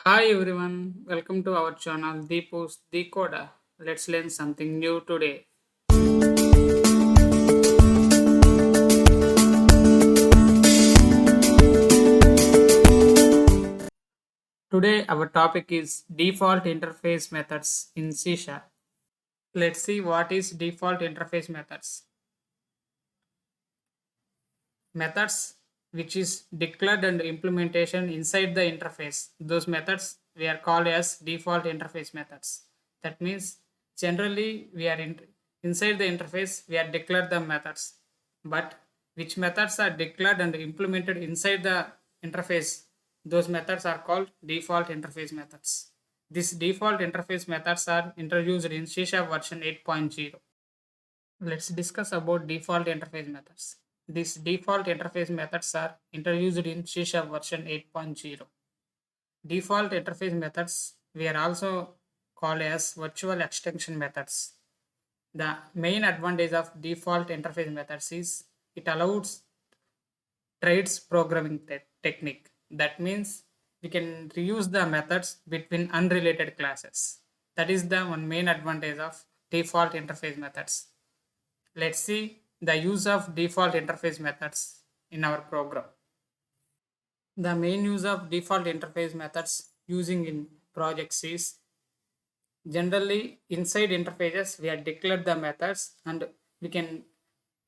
Hi everyone, welcome to our channel Deepu's Decoder. Let's learn something new today. Today our topic is default interface methods in C Sharp. Let's see what is default interface methods. Methods which is declared and implementation inside the interface. Those methods we are called as default interface methods. That means generally we are inside the interface we are declared the methods, but which methods are declared and implemented inside the interface, those methods are called default interface methods. These default interface methods are introduced in C# version 8.0. Let's discuss about default interface methods. These default interface methods are introduced in C# version 8.0. Default interface methods were also called as virtual extension methods. The main advantage of default interface methods is it allows trades programming technique. That means we can reuse the methods between unrelated classes. That is the one main advantage of default interface methods. Let's see the use of default interface methods in our program. The main use of default interface methods using in projects is generally inside interfaces we have declared the methods and we can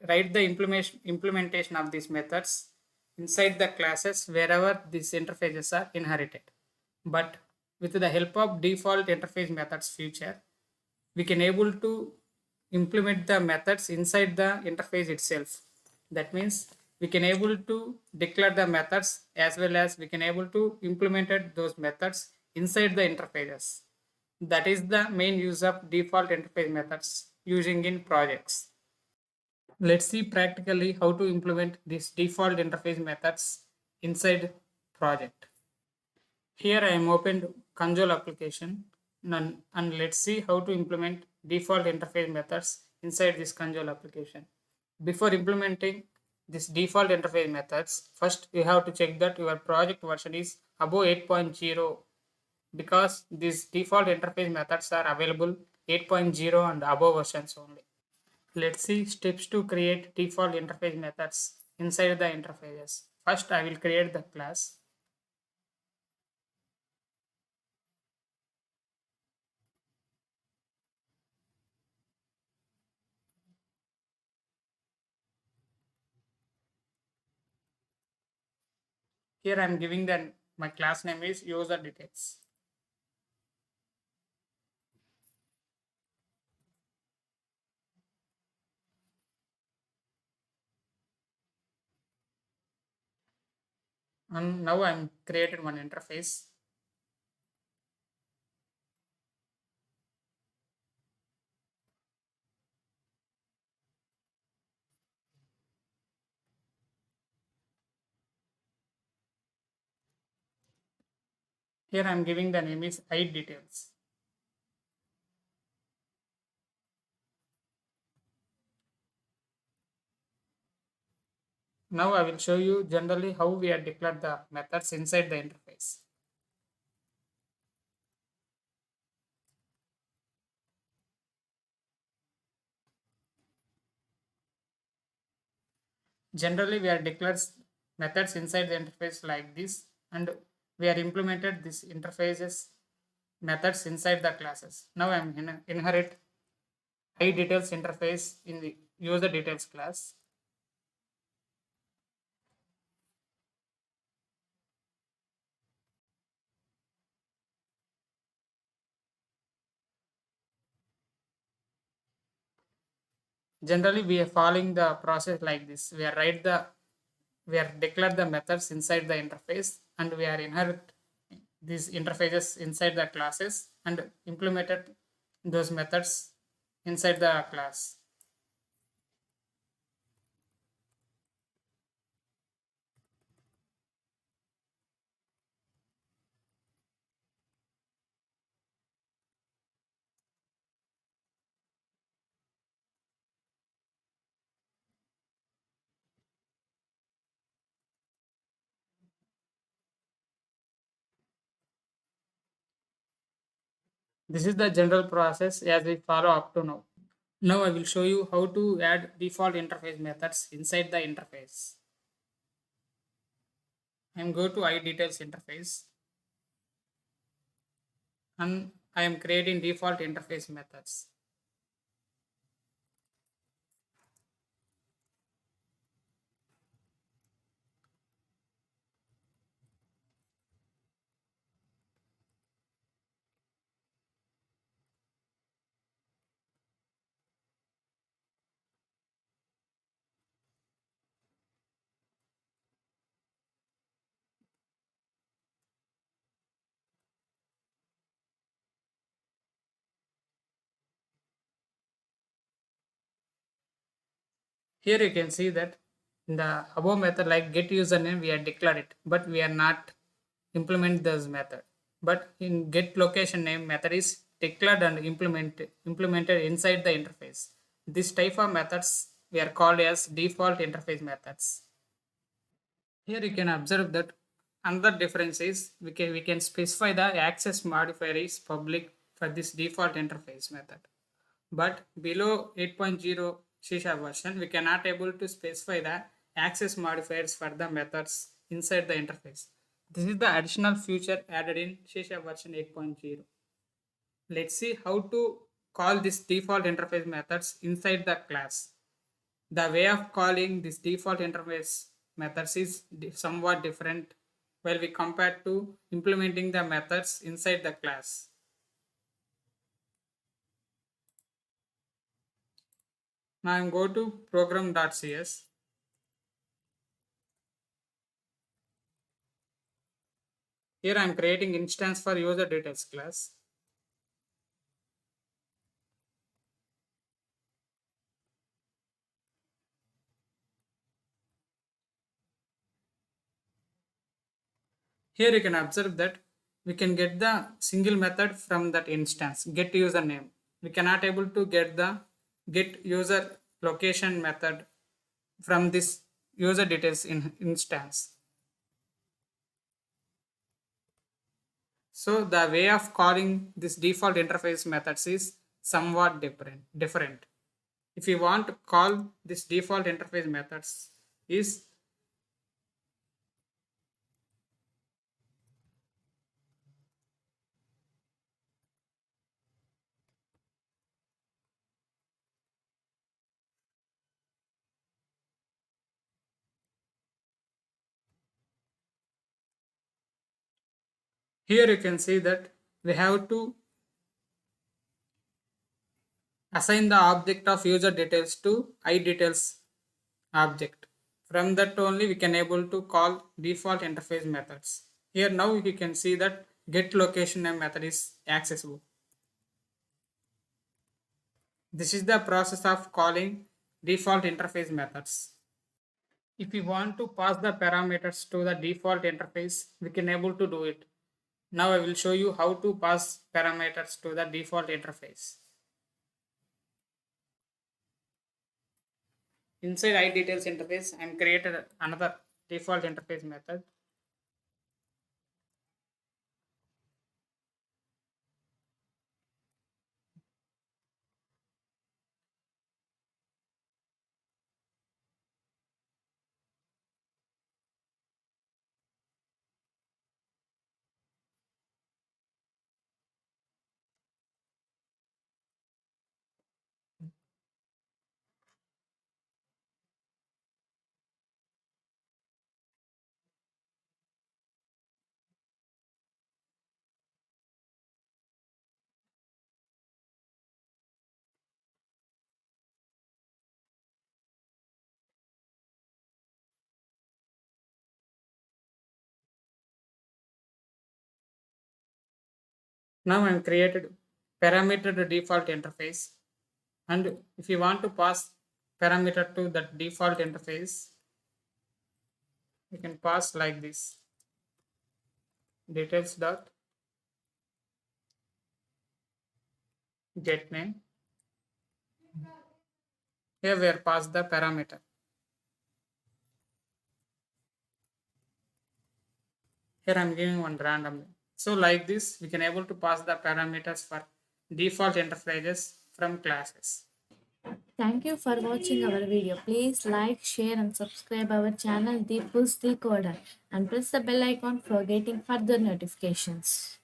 write the implementation of these methods inside the classes wherever these interfaces are inherited. But with the help of default interface methods feature, we can able to implement the methods inside the interface itself. That means we can able to declare the methods as well as we can able to implement those methods inside the interfaces. That is the main use of default interface methods using in projects. Let's see practically how to implement these default interface methods inside project. Here I am opened Control application and let's see how to implement default interface methods inside this Control application. Before implementing this default interface methods, first you have to check that your project version is above 8.0 because these default interface methods are available 8.0 and above versions only. Let's see steps to create default interface methods inside the interfaces. First, I will create the class. Here I am giving the my class name is user details. And now I'm created one interface. Here I'm giving the name is hide details. Now I will show you generally how we are declared the methods inside the interface. Generally we are declared methods inside the interface like this, and we are implemented this interfaces methods inside the classes. Now I'm inherit hide details interface in the user details class. Generally we are following the process like this. We are declare the methods inside the interface and we are inherit these interfaces inside the classes and implemented those methods inside the class. This is the general process as we follow up to now. Now I will show you how to add default interface methods inside the interface. I am go to iDetails interface and I am creating default interface methods. Here you can see that in the above method like get username we are declared it, but we are not implement this method. But in get location name method is declared and implemented inside the interface. This type of methods we are called as default interface methods. Here you can observe that another difference is we can specify the access modifier is public for this default interface method. But below 8.0 C# version, we cannot able to specify the access modifiers for the methods inside the interface. This is the additional feature added in C# version 8.0. Let's see how to call this default interface methods inside the class. The way of calling this default interface methods is somewhat different while we compare to implementing the methods inside the class. Now I'm go to program.cs. Here I'm creating instance for user details class. Here you can observe that we can get the single method from that instance, get username. We cannot able to get the get user location method from this user details in instance. So the way of calling this default interface methods is somewhat different. If you want to call this default interface methods is here you can see that we have to assign the object of user details to iDetails object. From that only we can able to call default interface methods. Here now you can see that get location name method is accessible. This is the process of calling default interface methods. If we want to pass the parameters to the default interface, we can able to do it. Now I will show you how to pass parameters to the default interface. Inside iDetails interface, I am created another default interface method. Now I am created parameter default interface, and if you want to pass parameter to that default interface, you can pass like this details dot get name. Here we are pass the parameter. Here I'm giving one random. So like this, we can able to pass the parameters for default interfaces from classes. Thank you for watching our video. Please like, share and subscribe our channel The Pulse Decoder and press the bell icon for getting further notifications.